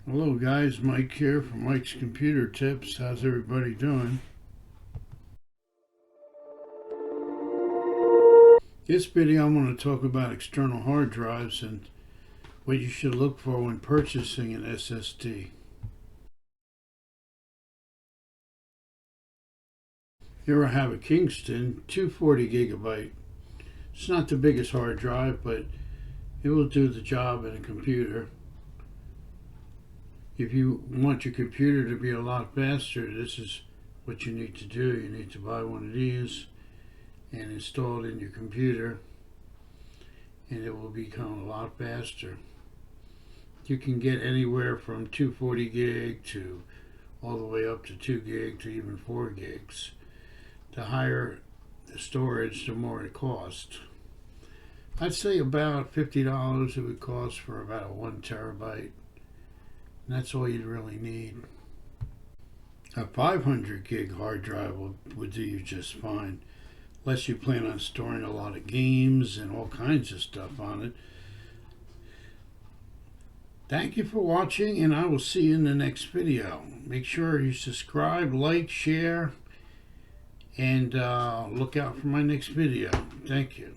Hello guys, Mike here from Mike's Computer Tips. How's everybody doing? This video I'm going to talk about external hard drives and what you should look for when purchasing an SSD. Here I have a Kingston 240 gigabyte. It's not the biggest hard drive, but it will do the job in a computer. If you want your computer to be a lot faster, this is what you need to do. You need to buy one of these and install it in your computer, and it will become a lot faster. You can get anywhere from 240 gig to all the way up to 2 gig to even 4 gigs. The higher the storage, the more it costs. I'd say about $50 it would cost for about a 1 terabyte. And that's all you'd really need. A 500 gig hard drive would do you just fine, unless you plan on storing a lot of games and all kinds of stuff on it. Thank you for watching, and I will see you in the next video. Make sure you subscribe, like, share, and look out for my next video. Thank you.